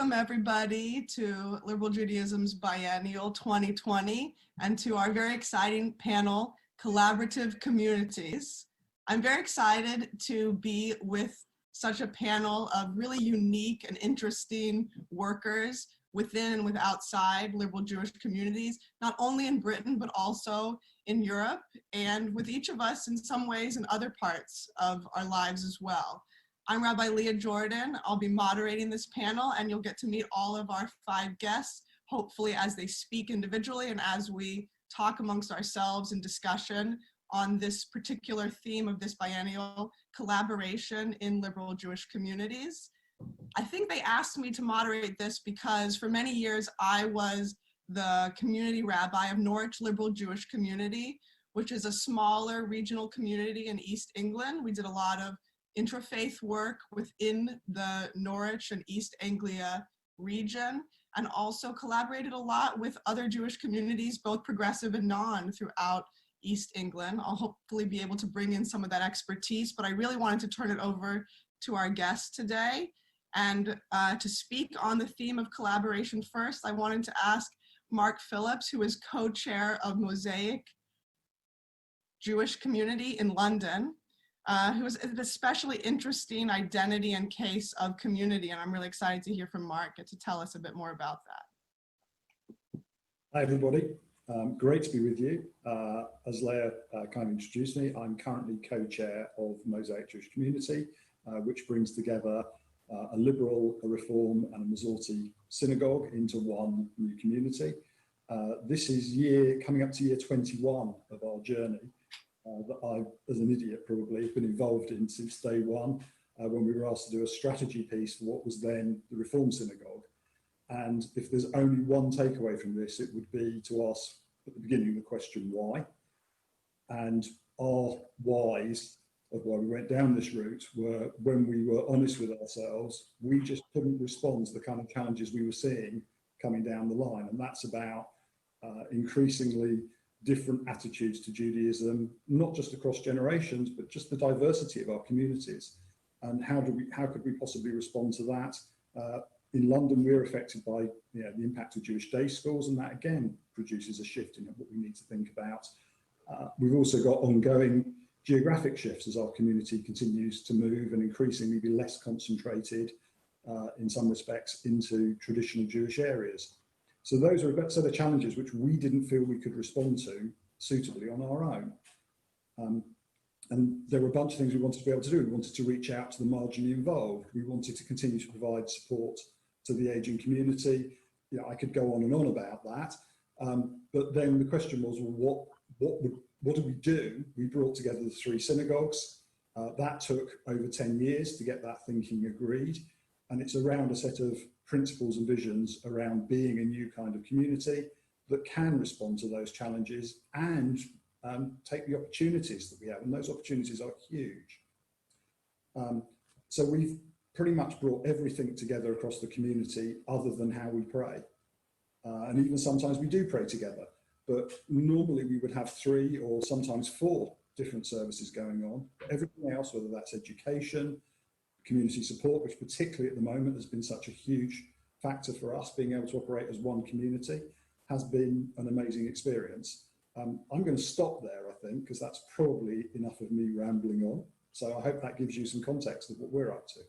Welcome everybody to Liberal Judaism's Biennial 2020 and to our very exciting panel, Collaborative Communities. I'm very excited to be with such a panel of really unique and interesting workers within and with outside liberal Jewish communities, not only in Britain, but also in Europe, and with each of us in some ways in other parts of our lives as well. I'm Rabbi Leah Jordan. I'll be moderating this panel, and you'll get to meet all of our 5 guests, hopefully as they speak individually and as we talk amongst ourselves in discussion on this particular theme of this biennial, collaboration in liberal Jewish communities. I think they asked me to moderate this because for many years I was the community rabbi of Norwich Liberal Jewish Community, which is a smaller regional community in East England. We did a lot of interfaith work within the Norwich and East Anglia region, and also collaborated a lot with other Jewish communities, both progressive and non, throughout East England. I'll hopefully be able to bring in some of that expertise, but I really wanted to turn it over to our guests today. And to speak on the theme of collaboration first, I wanted to ask Mark Phillips, who is co-chair of Mosaic Jewish Community in London, who is an especially interesting identity and case of community. And I'm really excited to hear from Mark and to tell us a bit more about that. Hi, everybody. Great to be with you. As Leah kind of introduced me, I'm currently co-chair of Mosaic Jewish Community, which brings together a liberal, a reform and a Masorti synagogue into one new community. This is coming up to year 21 of our journey. That I, as an idiot probably, have been involved in since day one, when we were asked to do a strategy piece for what was then the Reform Synagogue. And if there's only one takeaway from this, it would be to ask at the beginning the question why. And our whys of why we went down this route were, when we were honest with ourselves, we just couldn't respond to the kind of challenges we were seeing coming down the line. And that's about increasingly different attitudes to Judaism, not just across generations, but just the diversity of our communities. And how could we possibly respond to that? In London, we're affected by the impact of Jewish day schools, and that again produces a shift in what we need to think about. We've also got ongoing geographic shifts as our community continues to move and increasingly be less concentrated in some respects into traditional Jewish areas. So those are a set of challenges which we didn't feel we could respond to suitably on our own. And there were a bunch of things we wanted to be able to do. We wanted to reach out to the marginally involved. We wanted to continue to provide support to the ageing community. I could go on and on about that. But then the question was, well, what do we do? We brought together the 3 synagogues. That took over 10 years to get that thinking agreed. And it's around a set of principles and visions around being a new kind of community that can respond to those challenges and take the opportunities that we have. And those opportunities are huge. So we've pretty much brought everything together across the community other than how we pray. And even sometimes we do pray together, but normally we would have 3 or sometimes 4 different services going on. But everything else, whether that's education, community support, which particularly at the moment has been such a huge factor for us, being able to operate as one community, has been an amazing experience. I'm going to stop there, I think, because that's probably enough of me rambling on. So I hope that gives you some context of what we're up to.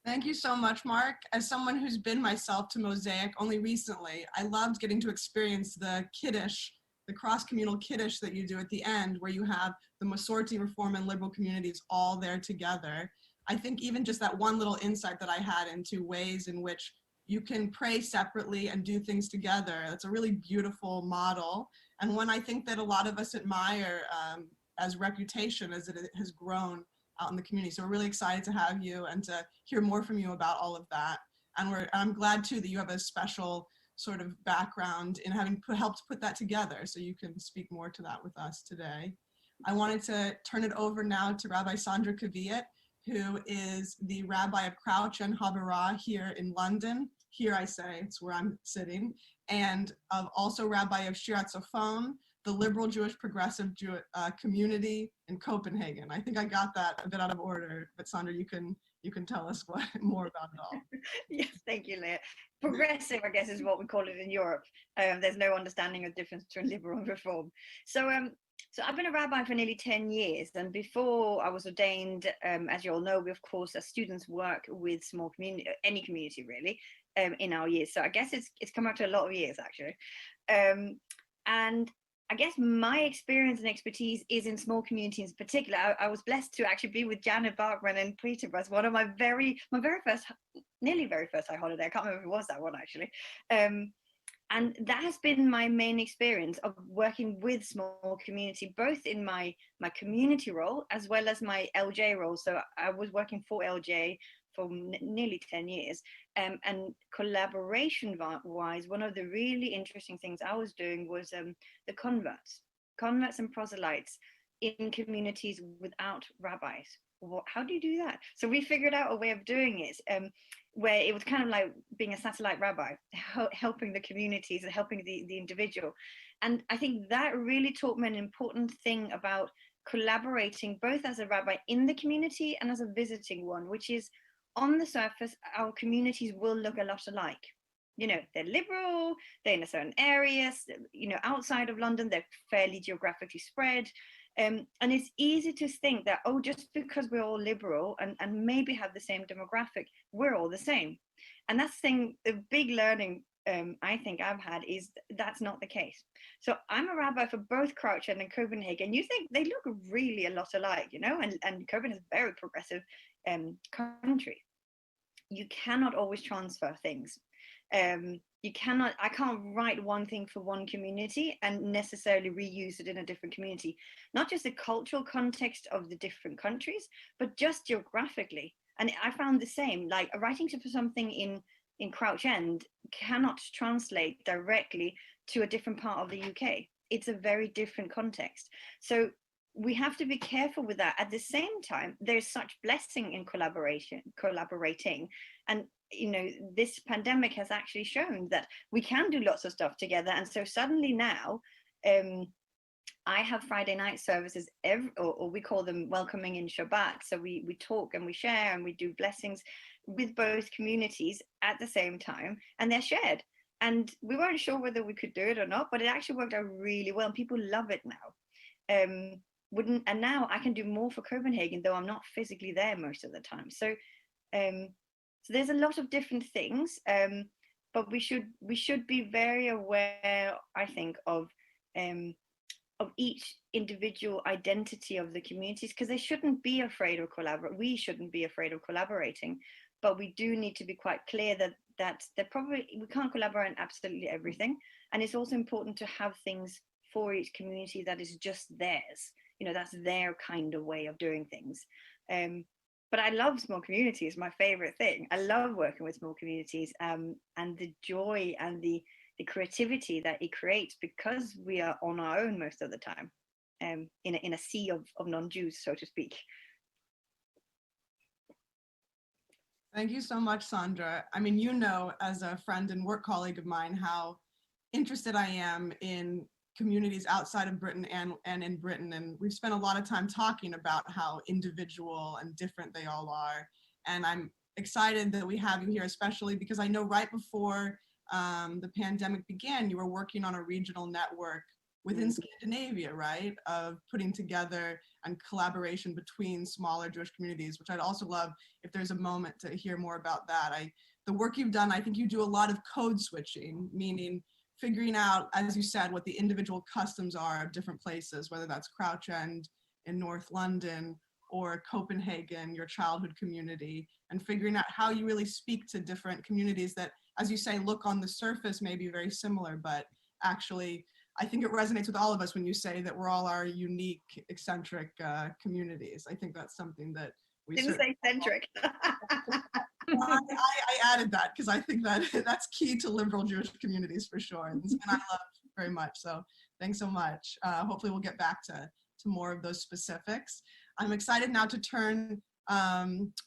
Thank you so much, Mark. As someone who's been myself to Mosaic only recently, I loved getting to experience the Kiddush, the cross-communal Kiddush that you do at the end, where you have the Masorti, Reform, and Liberal communities all there together. I think even just that one little insight that I had into ways in which you can pray separately and do things together, that's a really beautiful model. And one I think that a lot of us admire as reputation as it has grown out in the community. So we're really excited to have you and to hear more from you about all of that. And I'm glad too that you have a special sort of background in having helped put that together, so you can speak more to that with us today. I wanted to turn it over now to Rabbi Sandra Kviat, who is the rabbi of Crouch and Haberah here in London. Here I say, it's where I'm sitting, and also rabbi of Shirat Sofon, the liberal Jewish progressive community in Copenhagen. I think I got that a bit out of order, but Sandra, you can you can tell us more about it all. Yes, thank you, Leah. Progressive, I guess, is what we call it in Europe. There's no understanding of difference between liberal and reform. So I've been a rabbi for nearly 10 years, and before I was ordained, as you all know, we of course as students work with small community, any community really, in our years. So I guess it's come out to a lot of years actually, and I guess my experience and expertise is in small communities in particular. I was blessed to actually be with Janet Berkman in Peterborough. It's one of my very first, nearly very first high holiday. I can't remember if it was that one actually. And that has been my main experience of working with small community, both in my community role as well as my LJ role. So I was working for LJ for nearly 10 years. And collaboration wise, one of the really interesting things I was doing was the converts and proselytes in communities without rabbis. How do you do that? So we figured out a way of doing it where it was kind of like being a satellite rabbi, helping the communities and helping the individual. And I think that really taught me an important thing about collaborating both as a rabbi in the community and as a visiting one, which is on the surface, our communities will look a lot alike. You know, they're liberal, they're in a certain areas, you know, outside of London, they're fairly geographically spread. And it's easy to think that, oh, just because we're all liberal and maybe have the same demographic, we're all the same. And that's the big learning I think I've had is that's not the case. So I'm a rabbi for both Crouch End and Copenhagen. You think they look really a lot alike, you know, and Copenhagen is a very progressive country. You cannot always transfer things. I can't write one thing for one community and necessarily reuse it in a different community. Not just the cultural context of the different countries, but just geographically. And I found the same, like writing for something in Crouch End cannot translate directly to a different part of the UK. It's a very different context. So we have to be careful with that. At the same time, there's such blessing in collaborating. And, you know, this pandemic has actually shown that we can do lots of stuff together. And so suddenly now, I have Friday night services, or we call them welcoming in Shabbat. So we talk and we share and we do blessings with both communities at the same time, and they're shared. And we weren't sure whether we could do it or not, but it actually worked out really well. And people love it now. And now I can do more for Copenhagen, though I'm not physically there most of the time. So there's a lot of different things, but we should be very aware, I think, of each individual identity of the communities, because they shouldn't be afraid of we shouldn't be afraid of collaborating, but we do need to be quite clear that we can't collaborate on absolutely everything. And it's also important to have things for each community that is just theirs. You know, that's their kind of way of doing things. But I love small communities, my favorite thing. I love working with small communities and the joy and the creativity that it creates, because we are on our own most of the time, in a sea of non-Jews, so to speak. Thank you so much, Sandra. I mean, you know, as a friend and work colleague of mine, how interested I am in communities outside of Britain and in Britain. And we've spent a lot of time talking about how individual and different they all are. And I'm excited that we have you here, especially because I know right before the pandemic began, you were working on a regional network within Scandinavia, right? Of putting together and collaboration between smaller Jewish communities, which I'd also love if there's a moment to hear more about that. The work you've done, I think you do a lot of code switching, meaning figuring out, as you said, what the individual customs are of different places, whether that's Crouch End in North London or Copenhagen, your childhood community, and figuring out how you really speak to different communities that, as you say, look on the surface maybe very similar, but actually, I think it resonates with all of us when you say that we're all our unique, eccentric communities. I think that's something that we didn't say eccentric. I added that because I think that that's key to liberal Jewish communities for sure, and I love very much. So thanks so much. Hopefully we'll get back to more of those specifics. I'm excited now to turn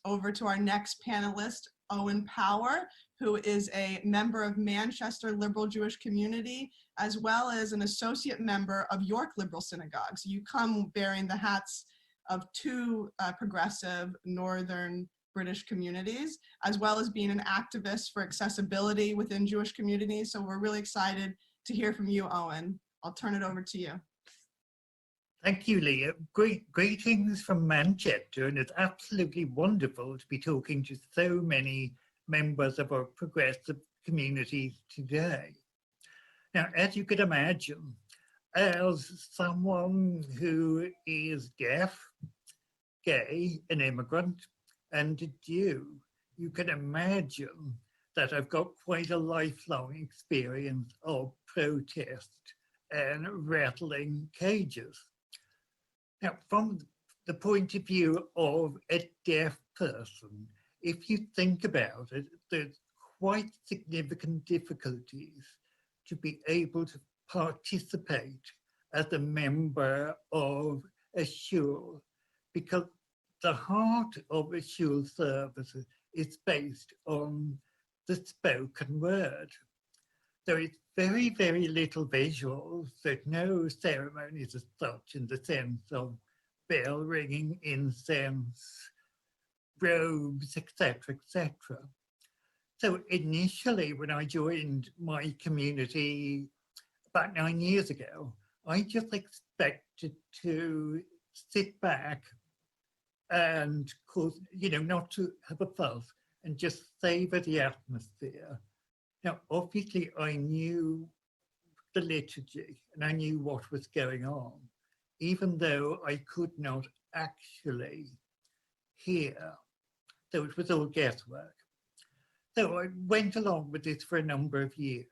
over to our next panelist, Owen Power, who is a member of Manchester Liberal Jewish Community, as well as an associate member of York Liberal Synagogue. So you come bearing the hats of two progressive northern British communities, as well as being an activist for accessibility within Jewish communities. So we're really excited to hear from you, Owen. I'll turn it over to you. Thank you, Leah. Greetings from Manchester, and it's absolutely wonderful to be talking to so many members of our progressive community today. Now, as you could imagine, as someone who is deaf, gay, an immigrant, and a Jew, you can imagine that I've got quite a lifelong experience of protest and rattling cages. Now, from the point of view of a deaf person, if you think about it, there's quite significant difficulties to be able to participate as a member of a shul, because the heart of a shul service is based on the spoken word. There is very, very little visuals. There's no ceremonies as such in the sense of bell ringing, incense, robes, etc., etc. So initially, when I joined my community about 9 years ago, I just expected to sit back and, not to have a fuss and just savor the atmosphere. Now, obviously, I knew the liturgy and I knew what was going on, even though I could not actually hear. So it was all guesswork. So I went along with this for a number of years.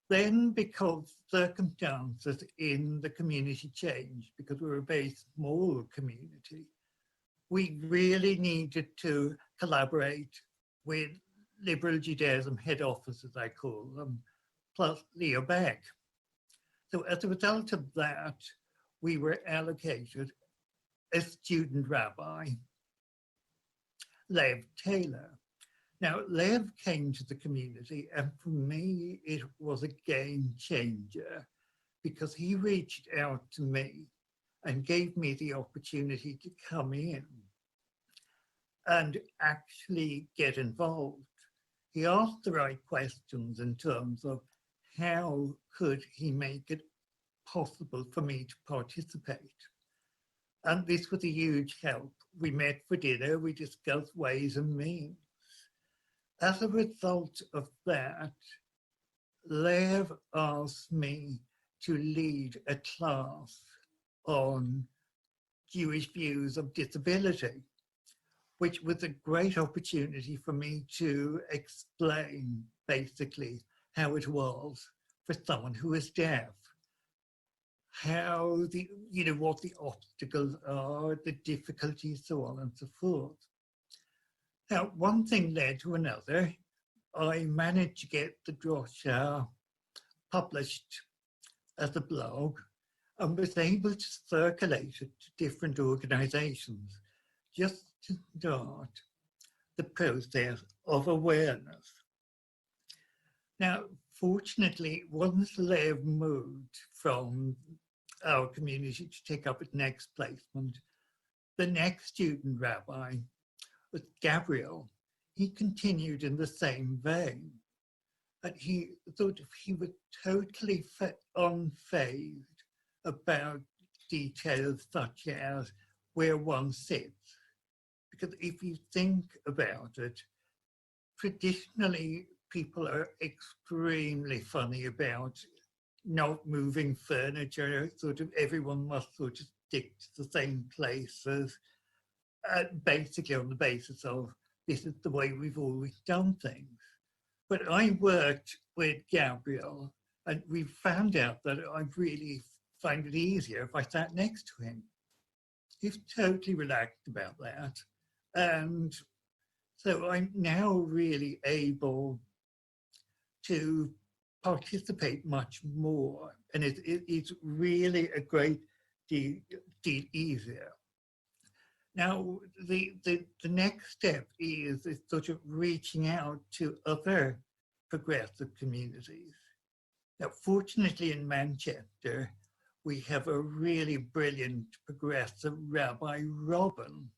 Then, because circumstances in the community changed, because we were a very small community, we really needed to collaborate with Liberal Judaism head office, as I call them, plus Leah. So as a result of that, we were allocated a student rabbi, Lev Taylor. Now, Lev came to the community, and for me, it was a game changer because he reached out to me and gave me the opportunity to come in and actually get involved. He asked the right questions in terms of how could he make it possible for me to participate. And this was a huge help. We met for dinner, we discussed ways and means. As a result of that, Lev asked me to lead a class on Jewish views of disability, which was a great opportunity for me to explain basically how it was for someone who is deaf, how what the obstacles are, the difficulties, so on and so forth. Now, one thing led to another. I managed to get the drosha published as a blog and was able to circulate it to different organizations just to start the process of awareness. Now, fortunately, once Lev moved from our community to take up its next placement, the next student rabbi was Gabriel. He continued in the same vein, but he was totally unfazed about details such as where one sits. Because if you think about it, traditionally people are extremely funny about not moving furniture, everyone must stick to the same places, basically on the basis of this is the way we've always done things. But I worked with Gabriel and we found out that I really find it easier if I sat next to him. He's totally relaxed about that. And so I'm now really able to participate much more. And it's really a great deal easier. Now, the next step is sort of reaching out to other progressive communities. Now, fortunately in Manchester, we have a really brilliant progressive Rabbi Robin.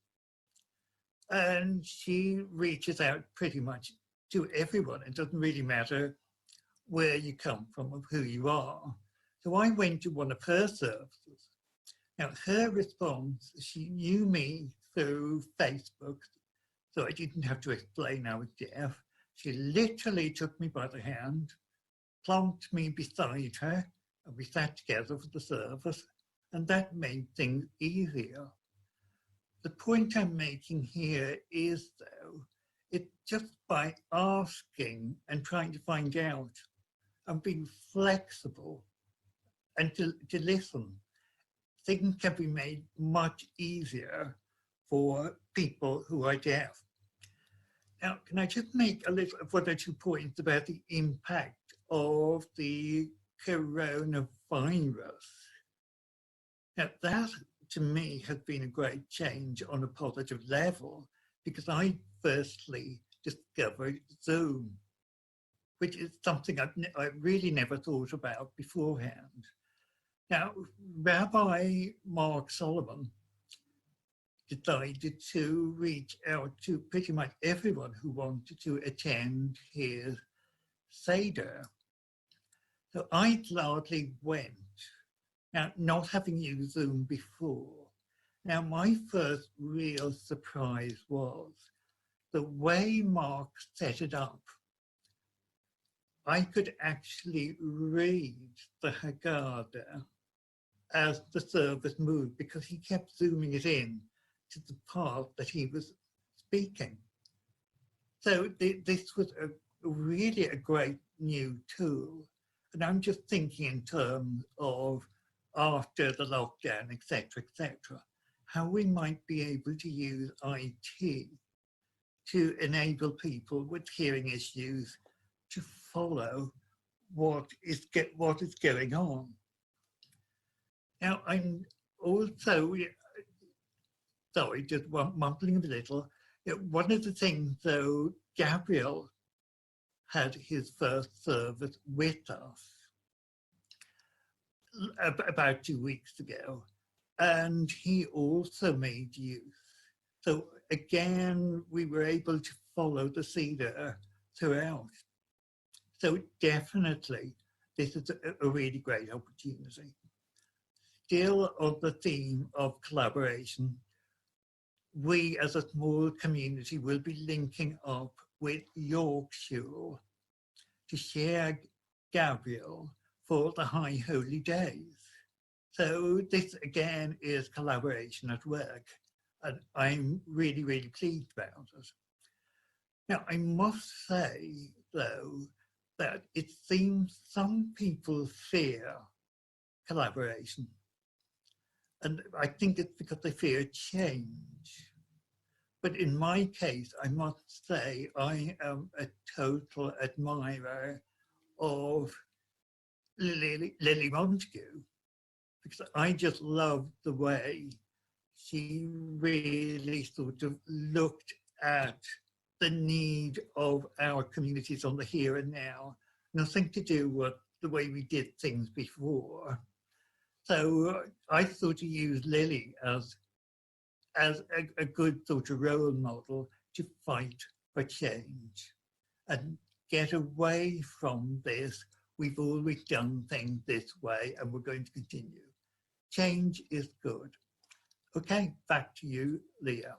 and she reaches out pretty much to everyone. It doesn't really matter where you come from or who you are. So I went to one of her services. Now, her response, she knew me through Facebook, so I didn't have to explain I was deaf. She literally took me by the hand, plonked me beside her, and we sat together for the service, and that made things easier. The point I'm making here is, though, it's just by asking and trying to find out and being flexible and to listen, things can be made much easier for people who are deaf. Now, can I just make a little one or 2 points about the impact of the coronavirus? Now, that to me has been a great change on a positive level, because I firstly discovered Zoom, which is something I really never thought about beforehand. Now, Rabbi Mark Solomon decided to reach out to pretty much everyone who wanted to attend his Seder. So I gladly went, now not having used Zoom before. Now, my first real surprise was the way Mark set it up. I could actually read the Haggadah as the service moved, because he kept zooming it in to the part that he was speaking. So this was really a great new tool. And I'm just thinking in terms of after the lockdown, etc., how we might be able to use IT to enable people with hearing issues to follow what is going on. Now, I'm also, sorry, just mumbling a little. One of the things, though, Gabriel had his first service with us about 2 weeks ago, and he also made use. So again, we were able to follow the Seder throughout. So definitely, this is a really great opportunity. Still on the theme of collaboration, we as a small community will be linking up with Yorkshire to share Gabriel for the High Holy Days. So this again is collaboration at work, and I'm really, really pleased about it. Now, I must say, though, that it seems some people fear collaboration. And I think it's because they fear change. But in my case, I must say I am a total admirer of Lily Montague, because I just love the way she really sort of looked at the need of our communities on the here and now, nothing to do with the way we did things before. So I sort of use Lily as a good sort of role model to fight for change and get away from this. We've always done things this way and we're going to continue. Change is good. Okay, back to you, Leah.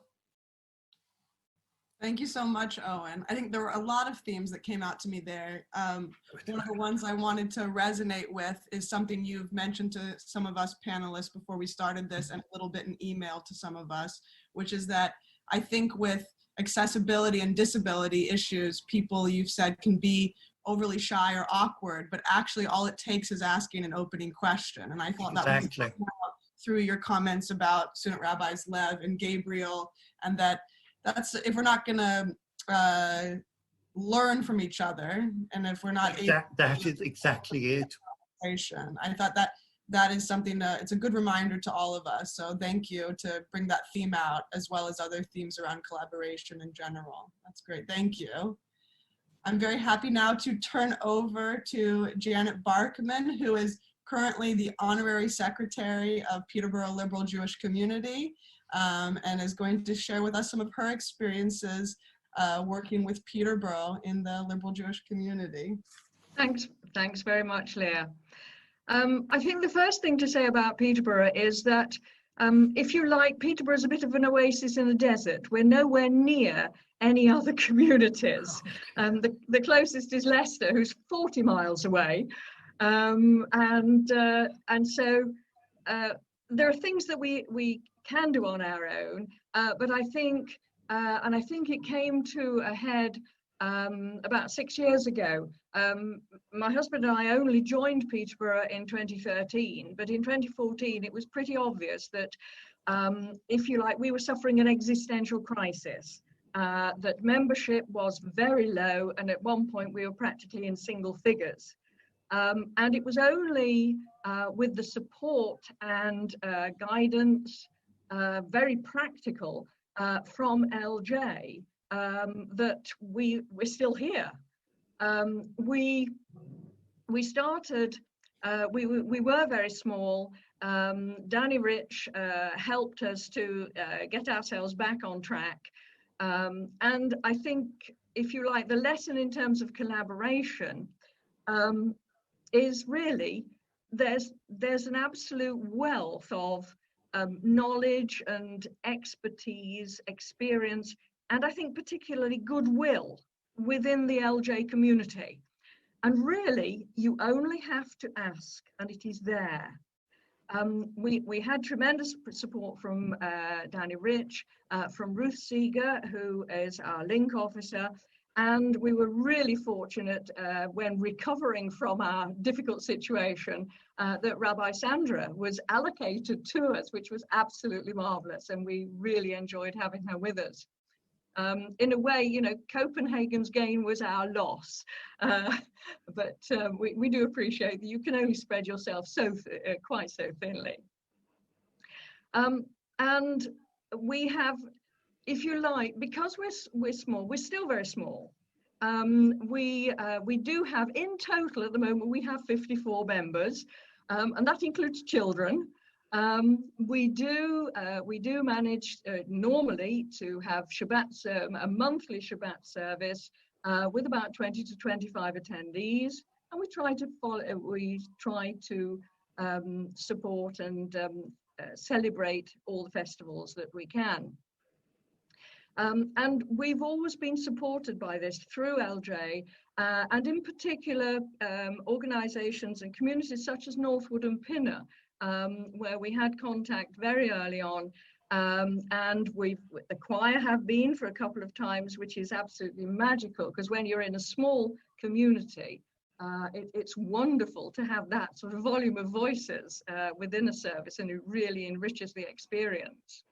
Thank you so much, Owen. I think there were a lot of themes that came out to me there. One of the ones I wanted to resonate with is something you've mentioned to some of us panelists before we started this, and a little bit in email to some of us, which is that I think with accessibility and disability issues, people, you've said, can be overly shy or awkward, but actually all it takes is asking an opening question. And I thought that was through your comments about student rabbis Lev and Gabriel, and that's if we're not going to learn from each other, and if we're not that is exactly it. I thought that is something it's a good reminder to all of us. So thank you to bring that theme out, as well as other themes around collaboration in general. That's great. Thank you. I'm very happy now to turn over to Janet Berkman, who is currently the Honorary Secretary of Peterborough Liberal Jewish Community. and is going to share with us some of her experiences working with Peterborough in the liberal Jewish community. Thanks very much, Leah. I think the first thing to say about Peterborough is that if you like, Peterborough is a bit of an oasis in the desert. We're nowhere near any other communities. The closest is Leicester, who's 40 miles away. And so there are things that we can do on our own, but I think it came to a head about 6 years ago. My husband and I only joined Peterborough in 2013, but in 2014 it was pretty obvious that, if you like, we were suffering an existential crisis, that membership was very low, and at one point we were practically in single figures. And it was only with the support and guidance, very practical, from LJ, that we're still here. We started, we were very small. Danny Rich helped us to get ourselves back on track. And I think, if you like, the lesson in terms of collaboration is really there's an absolute wealth of knowledge and expertise, experience, and I think particularly goodwill within the LJ community. And really, you only have to ask, and it is there. We had tremendous support from Danny Rich, from Ruth Seeger, who is our link officer, and we were really fortunate when recovering from our difficult situation that Rabbi Sandra was allocated to us, which was absolutely marvelous, and we really enjoyed having her with us. In a way, you know, Copenhagen's gain was our loss, but we do appreciate that you can only spread yourself quite so thinly. And we have, if you like, because we're small, we're still very small. We do have, in total at the moment, we have 54 members, and that includes children. We do manage normally to have Shabbat, a monthly Shabbat service with about 20 to 25 attendees, and we try to follow. We try to support and celebrate all the festivals that we can. And we've always been supported by this through LJ, and in particular organisations and communities such as Northwood and Pinner, where we had contact very early on, and the choir have been for a couple of times, which is absolutely magical, because when you're in a small community, it's wonderful to have that sort of volume of voices within a service, and it really enriches the experience.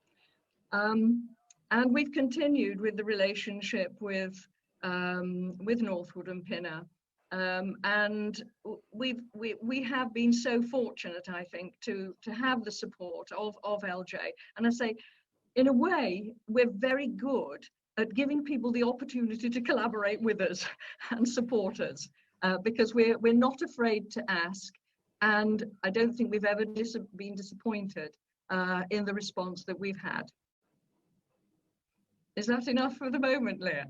And we've continued with the relationship with Northwood and Pinner. And we have been so fortunate, I think, to have the support of LJ. And I say, in a way, we're very good at giving people the opportunity to collaborate with us and support us, because we're not afraid to ask. And I don't think we've ever been disappointed in the response that we've had. Is that enough for the moment, Leah?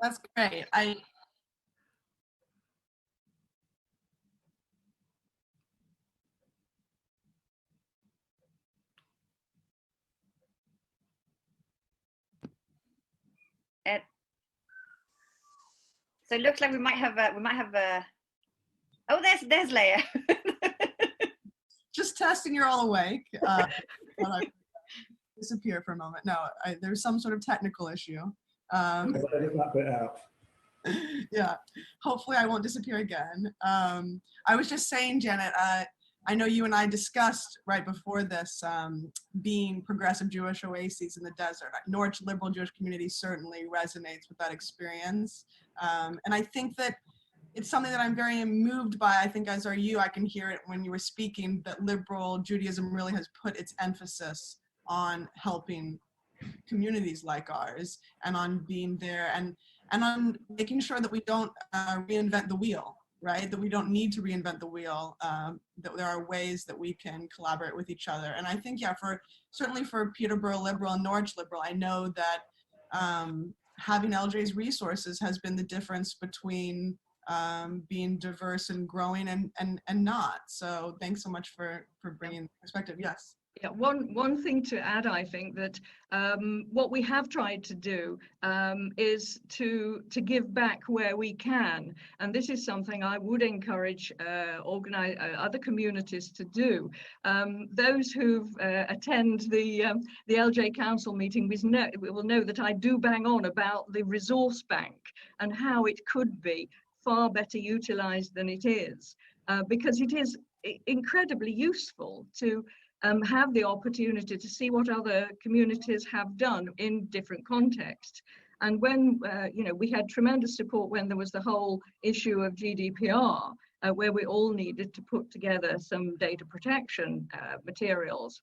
That's great. So it looks like we might have oh, there's Leah. Just testing you're all awake. I disappear for a moment. No, there's some sort of technical issue. Edit that bit out. Yeah, hopefully I won't disappear again. I was just saying, Janet, I know you and I discussed right before this being progressive Jewish oases in the desert. Norwich liberal Jewish community certainly resonates with that experience. And I think that it's something that I'm very moved by. I think, as are you, I can hear it when you were speaking, that liberal Judaism really has put its emphasis on helping communities like ours, and on being there, and on making sure that we don't reinvent the wheel, right? That we don't need to reinvent the wheel, that there are ways that we can collaborate with each other. And I think, yeah, certainly for Peterborough Liberal and Norwich Liberal, I know that having LJ's resources has been the difference between being diverse and growing and not. So thanks so much for bringing perspective. Yes. Yeah, one thing to add, I think that what we have tried to do is to give back where we can, and this is something I would encourage other communities to do. Those who attend the LJ Council meeting will know that I do bang on about the resource bank and how it could be far better utilized than it is, because it is incredibly useful to have the opportunity to see what other communities have done in different contexts. And when, we had tremendous support when there was the whole issue of GDPR, where we all needed to put together some data protection materials.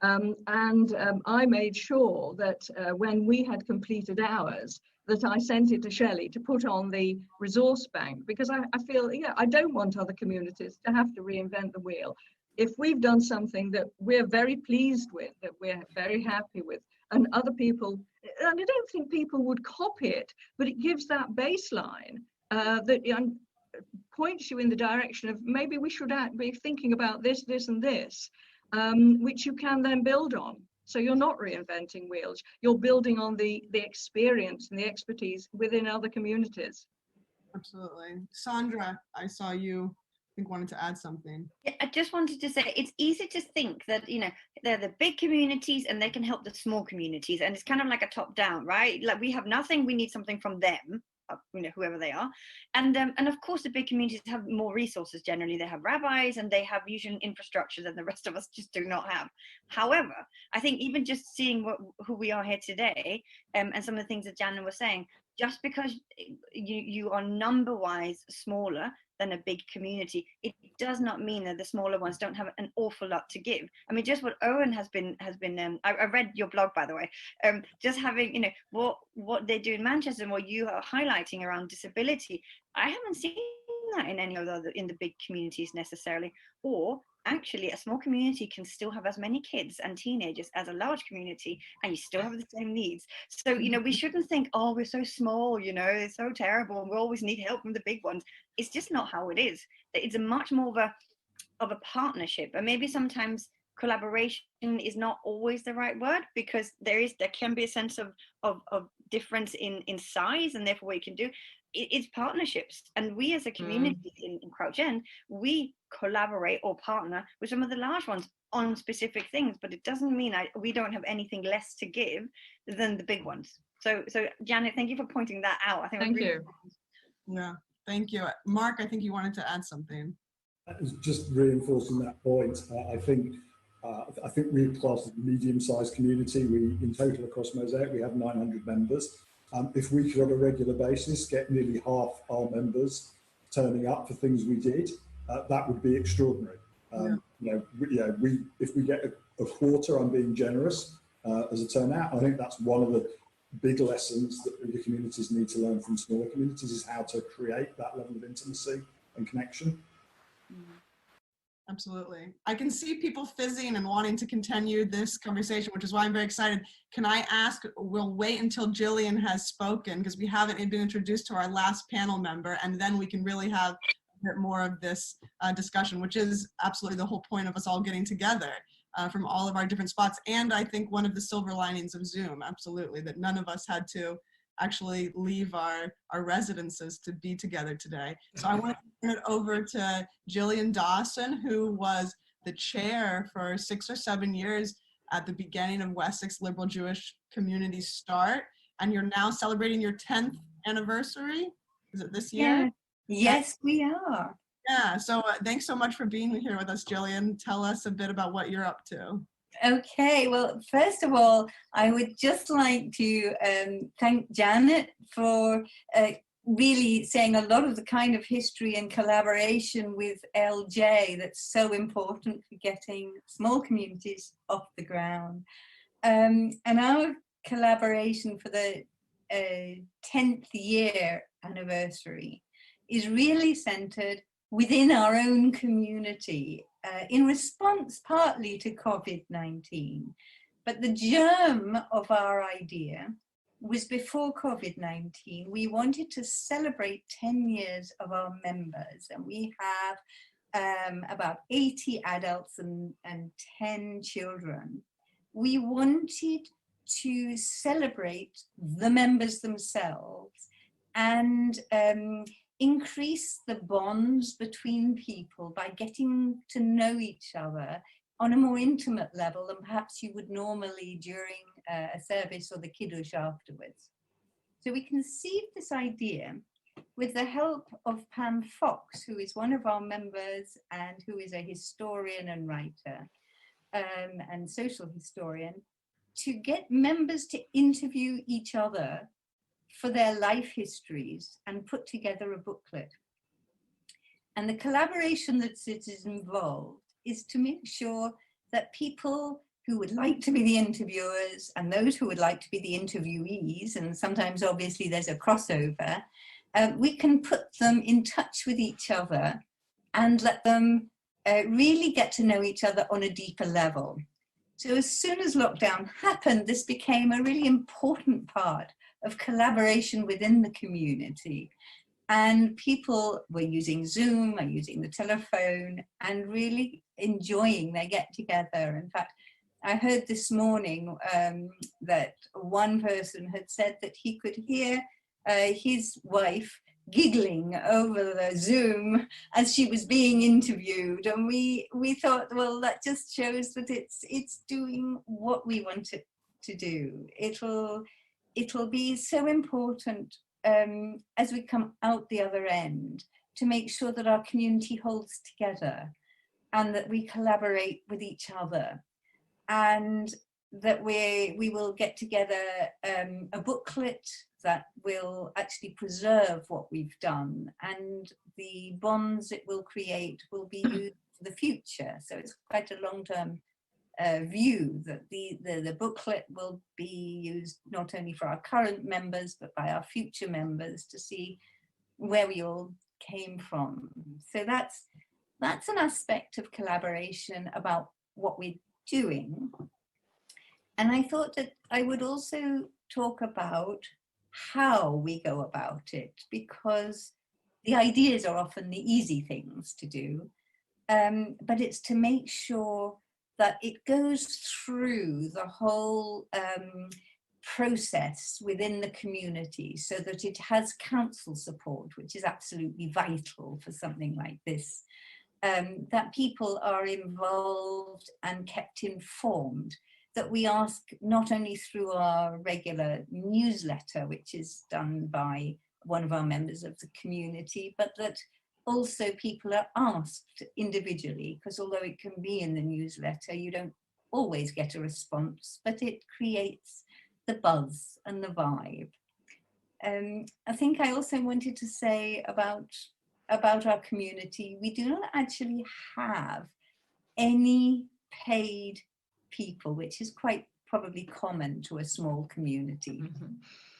I made sure that when we had completed ours, that I sent it to Shelley to put on the resource bank, because I feel, I don't want other communities to have to reinvent the wheel. If we've done something that we're very pleased with, that we're very happy with, and other people, and I don't think people would copy it, but it gives that baseline that points you in the direction of maybe we should be thinking about this, this, and this, which you can then build on. So you're not reinventing wheels, you're building on the experience and the expertise within other communities. Absolutely. Sandra, I saw you, I think, wanted to add something. Yeah, I just wanted to say it's easy to think that, they're the big communities and they can help the small communities. And it's kind of like a top down, right? Like we have nothing, we need something from them, whoever they are. And of course, the big communities have more resources generally. They have rabbis and they have usual infrastructure that the rest of us just do not have. However, I think even just seeing who we are here today, and some of the things that Jana was saying, just because you are number-wise smaller than a big community, it does not mean that the smaller ones don't have an awful lot to give. I mean, just what Owen has been I read your blog, by the way, just having, what they do in Manchester and what you are highlighting around disability, I haven't seen that in any of the big communities necessarily. Or actually a small community can still have as many kids and teenagers as a large community and you still have the same needs. So we shouldn't think, oh, we're so small, it's so terrible and we always need help from the big ones. It's just not how it is. It's a much more of a partnership, and maybe sometimes collaboration is not always the right word, because there can be a sense of difference in size, and therefore what you can do. It's partnerships, and we as a community in Crouch End, we collaborate or partner with some of the large ones on specific things, but it doesn't mean we don't have anything less to give than the big ones. So Janet, thank you for pointing that out. I think thank you. Yeah, thank you. Mark, I think you wanted to add something. Just reinforcing that point, I think we're classed as a medium-sized community. We, in total across Mosaic, we have 900 members. If we could on a regular basis get nearly half our members turning up for things we did, that would be extraordinary. If we get a quarter, I'm being generous, as a turnout. I think that's one of the big lessons that bigger communities need to learn from smaller communities, is how to create that level of intimacy and connection. Absolutely. I can see people fizzing and wanting to continue this conversation, which is why I'm very excited. Can I ask, we'll wait until Gillian has spoken, because we haven't been introduced to our last panel member, and then we can really have a bit more of this discussion, which is absolutely the whole point of us all getting together from all of our different spots. And I think one of the silver linings of Zoom, absolutely, that none of us had to actually leave our residences to be together today. So I want to turn it over to Gillian Dawson, who was the chair for 6 or 7 years at the beginning of Wessex Liberal Jewish Community Start. And you're now celebrating your 10th anniversary. Is it this year? Yeah. Yes, we are. Yeah, so thanks so much for being here with us, Gillian. Tell us a bit about what you're up to. Okay, well, first of all, I would just like to thank Janet for really saying a lot of the kind of history and collaboration with LJ that's so important for getting small communities off the ground. And our collaboration for the 10th year anniversary is really centered within our own community in response partly to COVID-19. But the germ of our idea was before COVID-19. We wanted to celebrate 10 years of our members, and we have about 80 adults and 10 children. We wanted to celebrate the members themselves and increase the bonds between people by getting to know each other on a more intimate level than perhaps you would normally during a service or the kiddush afterwards. So we conceived this idea with the help of Pam Fox, who is one of our members and who is a historian and writer and social historian, to get members to interview each other for their life histories and put together a booklet. And the collaboration that is involved is to make sure that people who would like to be the interviewers and those who would like to be the interviewees, and sometimes obviously there's a crossover, we can put them in touch with each other and let them really get to know each other on a deeper level. So as soon as lockdown happened, this became a really important part of collaboration within the community. And people were using Zoom and using the telephone and really enjoying their get together. In fact, I heard this morning that one person had said that he could hear his wife giggling over the Zoom as she was being interviewed. And we thought, well, that just shows that it's doing what we want it to do. It'll be so important as we come out the other end to make sure that our community holds together and that we collaborate with each other, and that we will get together a booklet that will actually preserve what we've done, and the bonds it will create will be used for the future. So it's quite a long-term view that the booklet will be used not only for our current members but by our future members to see where we all came from. So that's an aspect of collaboration about what we're doing. And I thought that I would also talk about how we go about it, because the ideas are often the easy things to do, but it's to make sure that it goes through the whole process within the community so that it has council support, which is absolutely vital for something like this, that people are involved and kept informed, that we ask not only through our regular newsletter, which is done by one of our members of the community, but that also people are asked individually, because although it can be in the newsletter, you don't always get a response, but it creates the buzz and the vibe. I think I also wanted to say about our community, we do not actually have any paid people, which is quite probably common to a small community. Mm-hmm.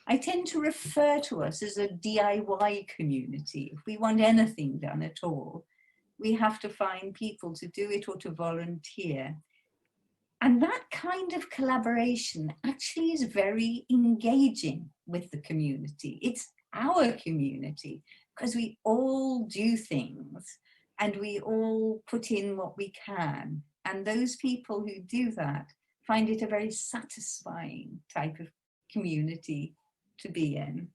I tend to refer to us as a DIY community. If we want anything done at all, we have to find people to do it or to volunteer. And that kind of collaboration actually is very engaging with the community. It's our community, because we all do things and we all put in what we can. And those people who do that find it a very satisfying type of community to be in.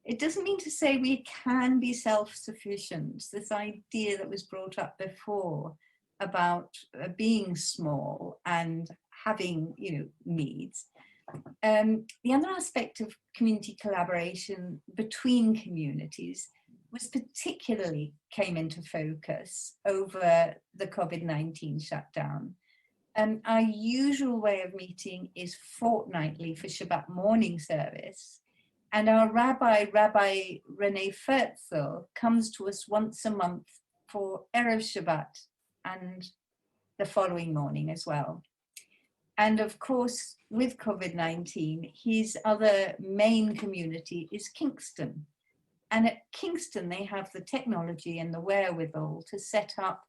It doesn't mean to say we can be self-sufficient. This idea that was brought up before about being small and having, needs. The other aspect of community collaboration between communities was particularly came into focus over the COVID-19 shutdown. Our usual way of meeting is fortnightly for Shabbat morning service. And our Rabbi Renee Fertzel, comes to us once a month for Erev Shabbat and the following morning as well. And of course, with COVID-19, his other main community is Kingston. And at Kingston, they have the technology and the wherewithal to set up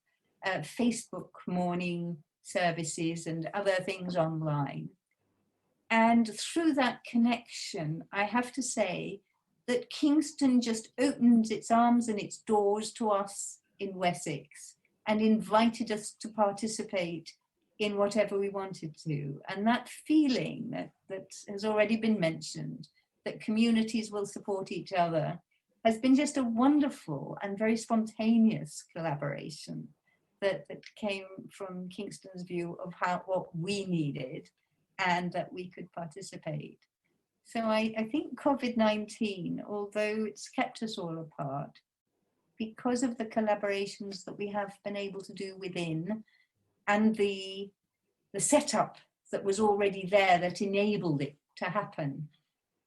Facebook morning services and other things online. And through that connection, I have to say that Kingston just opened its arms and its doors to us in Wessex and invited us to participate in whatever we wanted to. And that feeling that has already been mentioned, that communities will support each other, has been just a wonderful and very spontaneous collaboration that came from Kingston's view of what we needed and that we could participate. So I think COVID-19, although it's kept us all apart, because of the collaborations that we have been able to do within and the setup that was already there that enabled it to happen,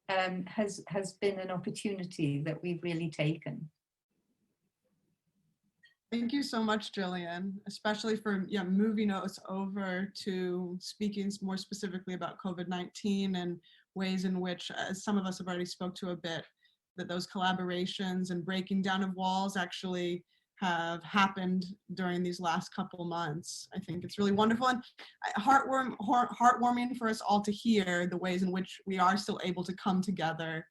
has been an opportunity that we've really taken. Thank you so much, Gillian, especially for moving us over to speaking more specifically about COVID-19 and ways in which, as some of us have already spoke to a bit, that those collaborations and breaking down of walls actually have happened during these last couple months. I think it's really wonderful and heartwarming for us all to hear the ways in which we are still able to come together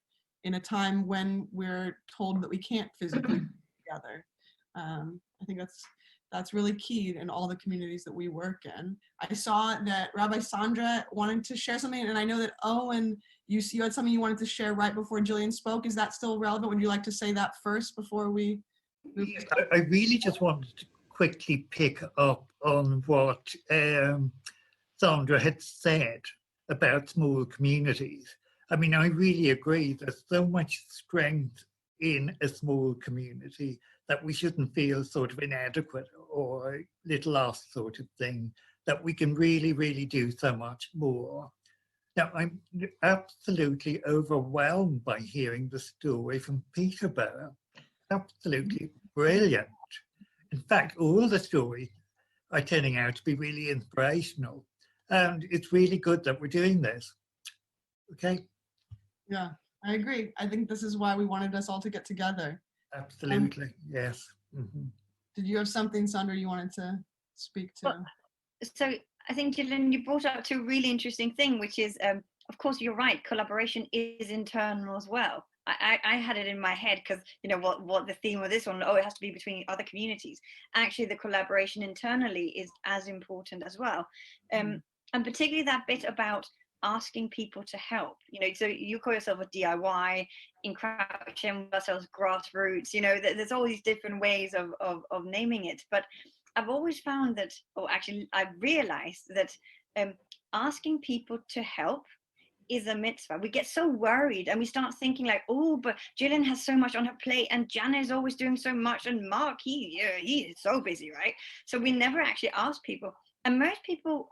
in a time when we're told that we can't physically come together. I think that's really key in all the communities that we work in. I saw that Rabbi Sandra wanted to share something, and I know that Owen, you had something you wanted to share right before Gillian spoke. Is that still relevant? Would you like to say that first before we move? I really just wanted to quickly pick up on what Sandra had said about small communities. I mean, I really agree. There's so much strength in a small community that we shouldn't feel sort of inadequate or little us sort of thing, that we can really, really do so much more. Now, I'm absolutely overwhelmed by hearing the story from Peterborough. Absolutely brilliant. In fact, all the stories are turning out to be really inspirational. And it's really good that we're doing this. Okay? Yeah, I agree. I think this is why we wanted us all to get together. Absolutely, yes. Mm-hmm. Did you have something, Sandra, you wanted to speak to? Well, so I think, Gillian, you brought up to a really interesting thing, which is, of course, you're right, collaboration is internal as well. I had it in my head because, you know, what the theme of this one, it has to be between other communities. Actually, the collaboration internally is as important as well. And particularly that bit about asking people to help, you know, so you call yourself a DIY, in Crouch End ourselves grassroots, you know, there's all these different ways of naming it. But I've always found that, or actually I've realized that asking people to help is a mitzvah. We get so worried and we start thinking like, oh, but Gillian has so much on her plate and Jana is always doing so much and Mark, he is so busy, right? So we never actually ask people. And most people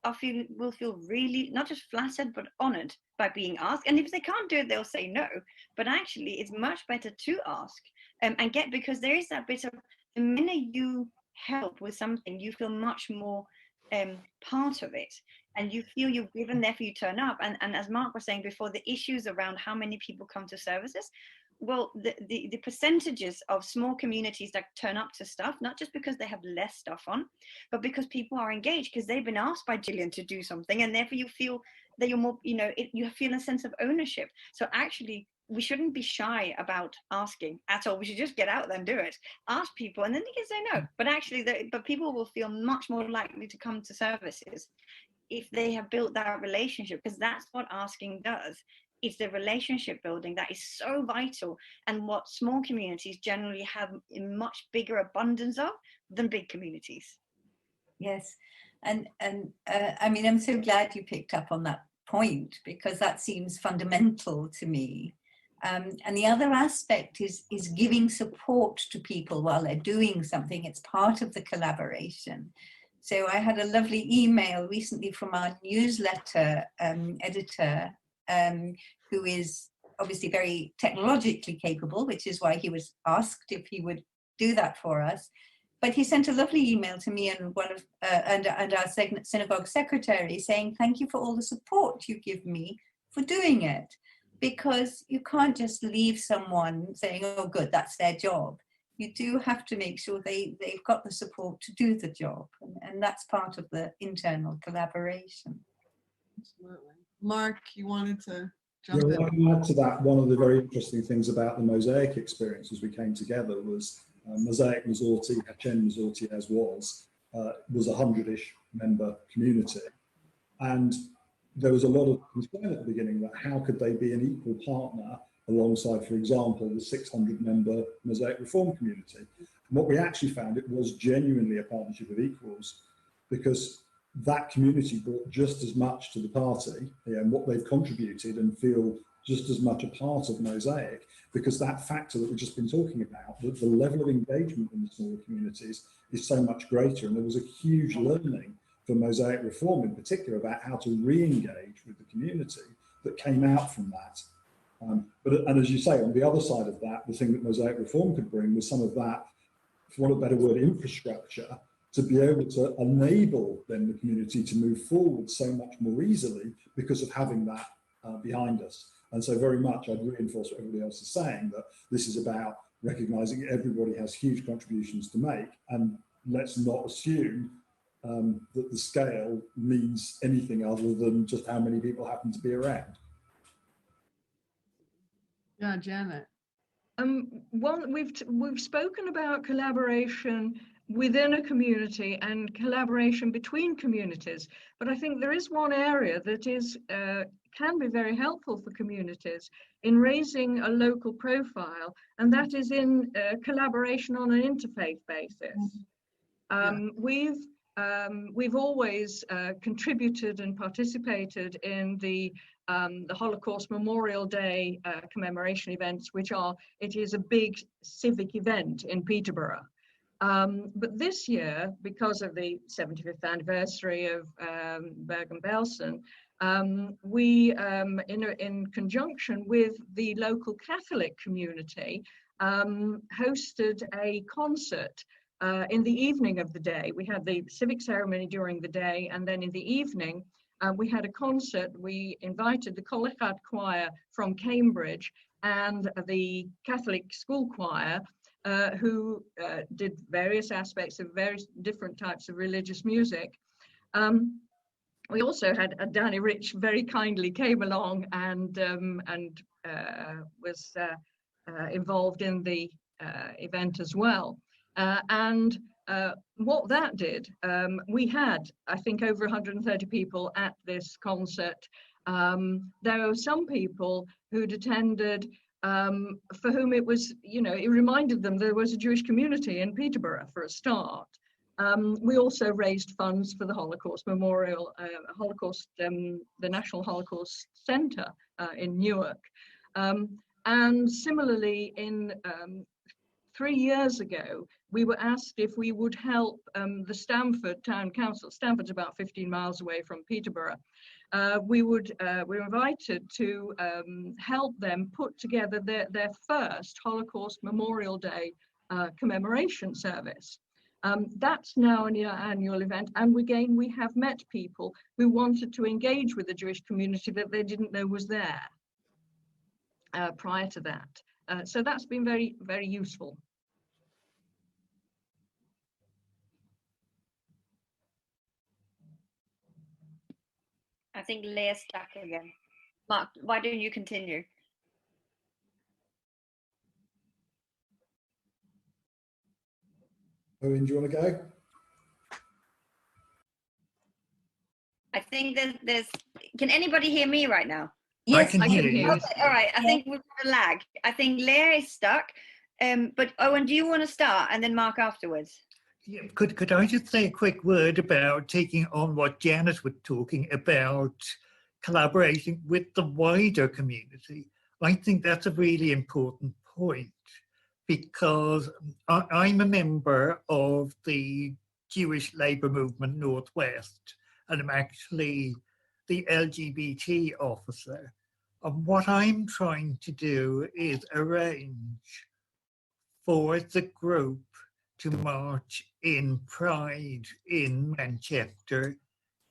will feel really not just flattered, but honored by being asked. And if they can't do it, they'll say no. But actually, it's much better to ask and get, because there is that bit of, the minute you help with something, you feel much more part of it. And you feel you're given, therefore you turn up. And as Mark was saying before, the issues around how many people come to services, well, the percentages of small communities that turn up to stuff, not just because they have less stuff on, but because people are engaged, because they've been asked by Gillian to do something, and therefore you feel that you're more, you know, you feel a sense of ownership. So actually, we shouldn't be shy about asking at all. We should just get out there and do it. Ask people, and then they can say no. But actually, but people will feel much more likely to come to services if they have built that relationship, because that's what asking does. It's the relationship building that is so vital, and what small communities generally have in much bigger abundance of than big communities. Yes, and I mean, I'm so glad you picked up on that point, because that seems fundamental to me. And the other aspect is giving support to people while they're doing something. It's part of the collaboration. So I had a lovely email recently from our newsletter editor, who is obviously very technologically capable, which is why he was asked if he would do that for us. But he sent a lovely email to me and and our synagogue secretary saying, thank you for all the support you give me for doing it. because you can't just leave someone saying, oh, good, that's their job. You do have to make sure they've got the support to do the job. And that's part of the internal collaboration. Absolutely. Mark, you wanted to Yeah, jump well, in? to add to that, one of the very interesting things about the Mosaic experience as we came together was Mosaic Mazorti, Hachen Mazorti as was a 100-ish member community. And there was a lot of concern at the beginning that how could they be an equal partner alongside, for example, the 600-member Mosaic Reform community. And what we actually found, it was genuinely a partnership of equals, because that community brought just as much to the party, and what they've contributed, and feel just as much a part of Mosaic, because that factor that we've just been talking about, that the level of engagement in the smaller communities is so much greater. And there was a huge learning for Mosaic Reform in particular about how to re-engage with the community that came out from that. And as you say, on the other side of that, the thing that Mosaic Reform could bring was some of that, for want of a better word, infrastructure, to be able to enable then the community to move forward so much more easily because of having that behind us. And so very much I'd reinforce what everybody else is saying, that this is about recognising everybody has huge contributions to make, and let's not assume that the scale means anything other than just how many people happen to be around. Yeah, Janet. Well, we've spoken about collaboration within a community and collaboration between communities, but I think there is one area that is can be very helpful for communities in raising a local profile, and that is in collaboration on an interfaith basis. We've always contributed and participated in the Holocaust Memorial Day commemoration events, it is a big civic event in Peterborough. But this year, because of the 75th anniversary of Bergen-Belsen, we, in conjunction with the local Catholic community, hosted a concert in the evening of the day. We had the civic ceremony during the day, and then in the evening, we had a concert. We invited the Collechat choir from Cambridge and the Catholic school choir, who did various aspects of various different types of religious music. We also had Danny Rich very kindly came along and was involved in the event as well. What that did, we had, I think, over 130 people at this concert. There were some people who'd attended for whom it was, it reminded them there was a Jewish community in Peterborough for a start. We also raised funds for the Holocaust Memorial, the National Holocaust Centre in Newark. And similarly, in 3 years ago, we were asked if we would help the Stamford Town Council. Stamford's about 15 miles away from Peterborough. We were invited to help them put together their first Holocaust Memorial Day commemoration service. That's now an annual event, and again, we have met people who wanted to engage with the Jewish community that they didn't know was there prior to that. So that's been very, very useful. I think Leah's stuck again. Mark, why don't you continue? Owen, do you want to go? I think there's can anybody hear me right now? Yes, I can hear you. Okay, all right. I think we've got a lag. I think Leah is stuck. But Owen, do you want to start and then Mark afterwards? Yeah, could I just say a quick word about taking on what Janet was talking about, collaborating with the wider community? I think that's a really important point, because I'm a member of the Jewish Labour Movement Northwest, and I'm actually the LGBT officer. And what I'm trying to do is arrange for the group to march in Pride in Manchester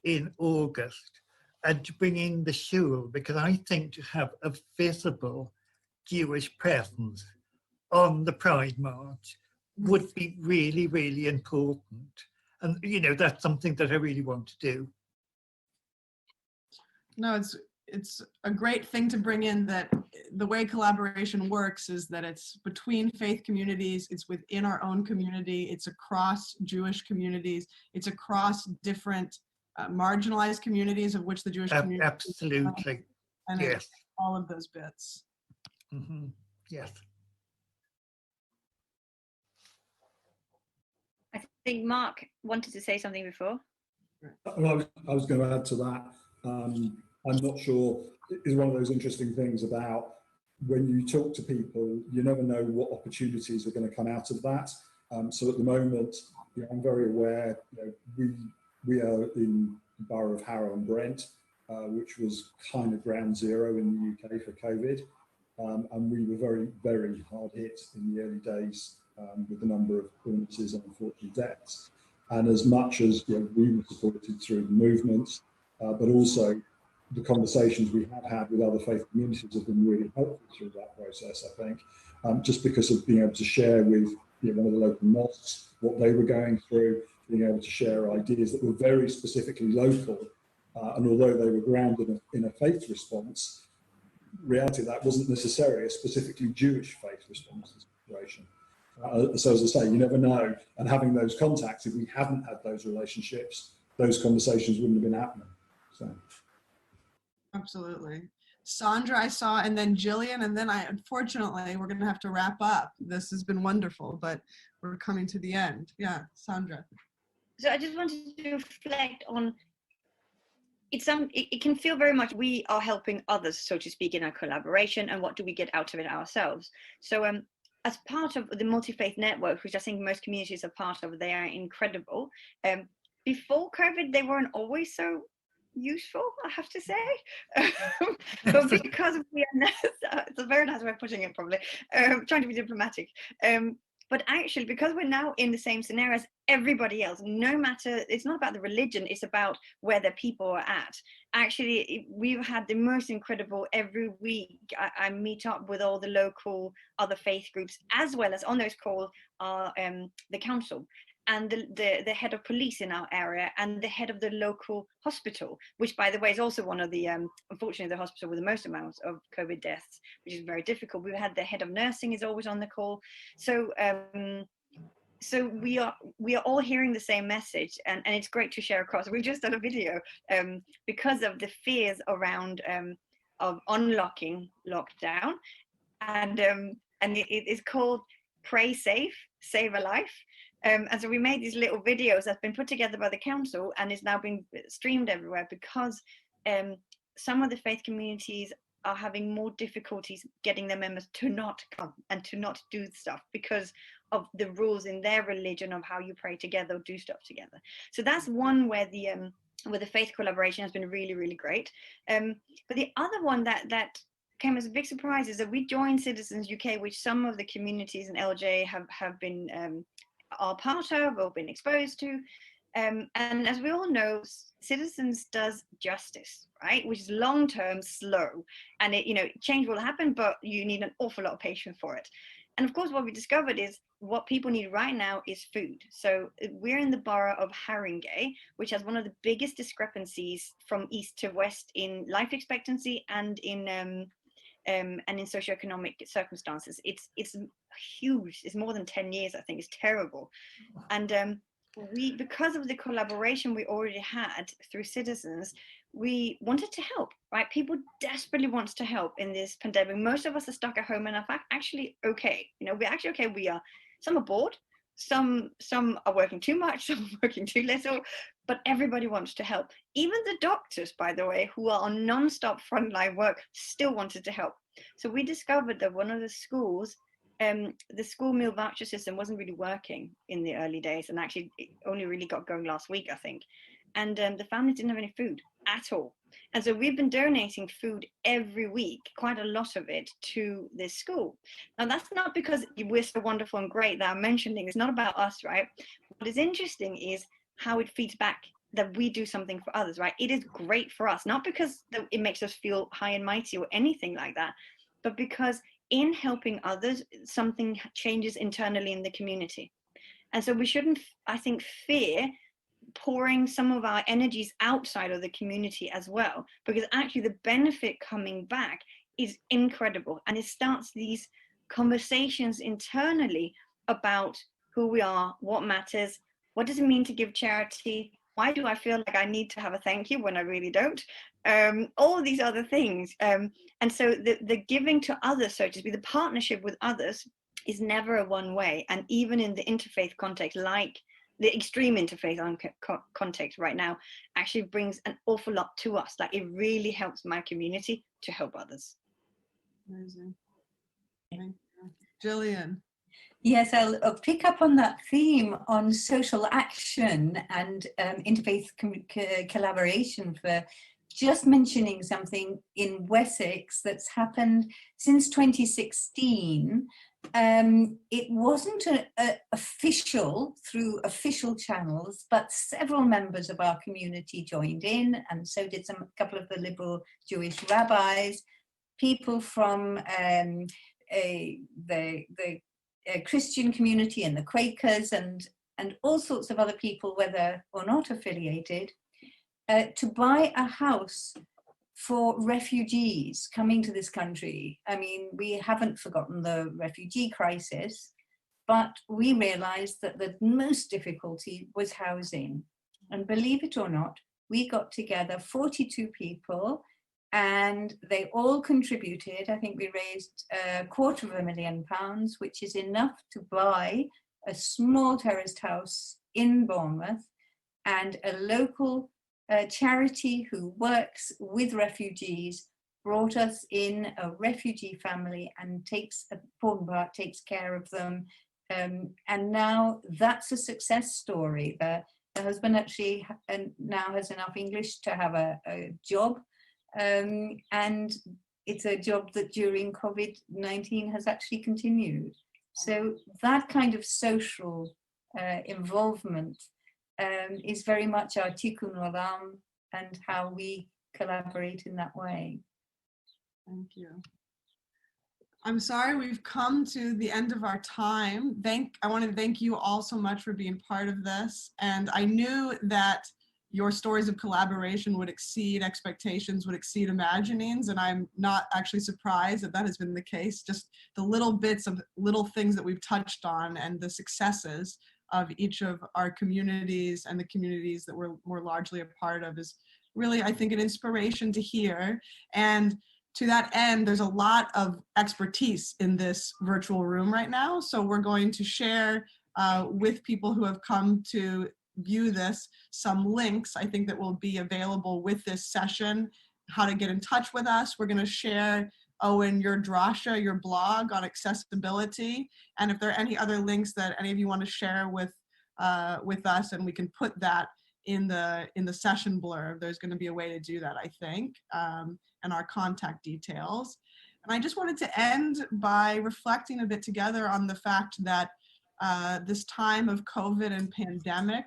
in August. and to bring in the shul, because I think to have a visible Jewish presence on the Pride March would be really, really important. And, you know, that's something that I really want to do. No, it's a great thing to bring in, that the way collaboration works is that it's between faith communities, it's within our own community, it's across Jewish communities, it's across different marginalized communities of which the Jewish community Absolutely. and Yes. all of those bits. Mm-hmm. Yes. I think Mark wanted to say something before. Well, I was going to add to that. I'm not sure, it's one of those interesting things about when you talk to people, you never know what opportunities are going to come out of that. So at the moment, you know, I'm very aware, you know, we are in the borough of Harrow and Brent, which was kind of ground zero in the UK for COVID. And we were very, very hard hit in the early days with the number of illnesses and unfortunately deaths. And as much as, you know, we were supported through the movements, but also the conversations we have had with other faith communities have been really helpful through that process, I think, just because of being able to share with, you know, one of the local mosques what they were going through, being able to share ideas that were very specifically local. And although they were grounded in a faith response, reality that wasn't necessarily a specifically Jewish faith response to the situation. So as I say, you never know. And having those contacts, if we hadn't had those relationships, those conversations wouldn't have been happening. So. Absolutely. Sandra, I saw, and then Gillian, and then unfortunately, we're going to have to wrap up. This has been wonderful, but we're coming to the end. Yeah, Sandra. So I just wanted to reflect on, it can feel very much we are helping others, so to speak, in our collaboration, and what do we get out of it ourselves. So as part of the multi-faith network, which I think most communities are part of, they are incredible. Before COVID, they weren't always so useful, I have to say. But because we are now, it's a very nice way of putting it, probably, trying to be diplomatic. But actually, because we're now in the same scenario as everybody else, no matter, it's not about the religion, it's about where the people are at. Actually, we've had the most incredible, every week I meet up with all the local other faith groups, as well as on those calls are the council and the head of police in our area and the head of the local hospital, which, by the way, is also one of the, unfortunately, the hospital with the most amounts of COVID deaths, which is very difficult. We've had the head of nursing is always on the call. So so we are all hearing the same message, and it's great to share across. We've just done a video because of the fears around of unlocking lockdown, and it is called Pray Safe, Save a Life. And so we made these little videos that's been put together by the council and is now being streamed everywhere, because some of the faith communities are having more difficulties getting their members to not come and to not do stuff because of the rules in their religion of how you pray together or do stuff together. So that's one where the faith collaboration has been really, really great. But the other one that came as a big surprise is that we joined Citizens UK, which some of the communities in LJ have been are part of or been exposed to. And as we all know, Citizens does justice, right? Which is long-term, slow, and change will happen, but you need an awful lot of patience for it. And of course, what we discovered is what people need right now is food. So we're in the borough of Haringey, which has one of the biggest discrepancies from east to west in life expectancy and in socioeconomic circumstances. It's huge. It's more than 10 years, I think. It's terrible. And we, because of the collaboration we already had through Citizens, we wanted to help, right? People desperately want to help in this pandemic. Most of us are stuck at home and are actually okay. We're actually okay. Some are bored, some are working too much, some are working too little, but everybody wants to help. Even the doctors, by the way, who are on non-stop frontline work, still wanted to help. So we discovered that one of the schools, the school meal voucher system wasn't really working in the early days, and actually it only really got going last week, I think. And the families didn't have any food at all. And so we've been donating food every week, quite a lot of it, to this school. Now, that's not because we're so wonderful and great that I'm mentioning. It's not about us, right? What is interesting is how it feeds back that we do something for others, right? It is great for us, not because it makes us feel high and mighty or anything like that, but because in helping others, something changes internally in the community. And so we shouldn't, I think, fear pouring some of our energies outside of the community as well, because actually the benefit coming back is incredible. And it starts these conversations internally about who we are, what matters, what does it mean to give charity, why do I feel like I need to have a thank you when I really don't, all these other things. And so the giving to others, so to speak, the partnership with others is never a one way. And even in the interfaith context, like the extreme interfaith context right now, actually brings an awful lot to us. Like, it really helps my community to help others. Amazing. Thank you. Gillian. Yes, I'll pick up on that theme on social action and interfaith collaboration for just mentioning something in Wessex that's happened since 2016. It wasn't official through official channels, but several members of our community joined in, and so did a couple of the liberal Jewish rabbis, people from the Christian community and the Quakers, and all sorts of other people, whether or not affiliated, to buy a house for refugees coming to this country. I mean, we haven't forgotten the refugee crisis, but we realized that the most difficulty was housing. And believe it or not, we got together 42 people, and they all contributed. I think we raised £250,000, which is enough to buy a small terraced house in Bournemouth, and a local charity who works with refugees brought us in a refugee family and takes care of them. And now that's a success story. The husband actually now has enough English to have a job. And it's a job that during COVID-19 has actually continued. So that kind of social involvement is very much our tikkun olam and how we collaborate in that way. Thank you. I'm sorry we've come to the end of our time. I want to thank you all so much for being part of this. And I knew that your stories of collaboration would exceed expectations, would exceed imaginings, and I'm not actually surprised that has been the case. Just the little bits of little things that we've touched on and the successes of each of our communities and the communities that we're largely a part of is really, I think, an inspiration to hear. And to that end, there's a lot of expertise in this virtual room right now. So we're going to share with people who have come to view this some links, I think, that will be available with this session, how to get in touch with us. We're going to share, Owen, your drasha, your blog on accessibility, and if there are any other links that any of you want to share with us, and we can put that in the session blurb. There's going to be a way to do that, I think, and our contact details. And I just wanted to end by reflecting a bit together on the fact that this time of COVID and pandemic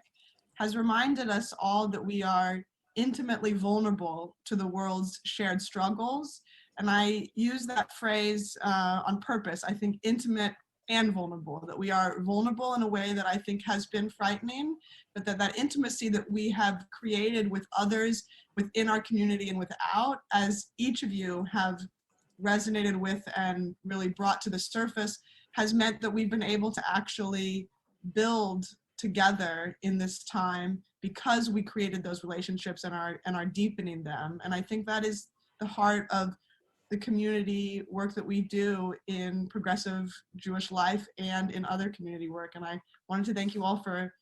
has reminded us all that we are intimately vulnerable to the world's shared struggles. And I use that phrase on purpose. I think intimate and vulnerable, that we are vulnerable in a way that I think has been frightening, but that intimacy that we have created with others within our community and without, as each of you have resonated with and really brought to the surface, has meant that we've been able to actually build together in this time because we created those relationships and are deepening them. And I think that is the heart of the community work that we do in progressive Jewish life and in other community work. And I wanted to thank you all for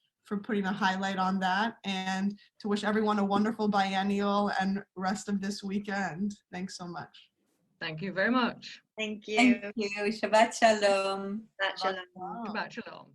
putting a highlight on that, and to wish everyone a wonderful biennial and rest of this weekend. Thanks so much. Thank you very much. Thank you. Thank you. Shabbat shalom. Shabbat shalom. Shabbat shalom.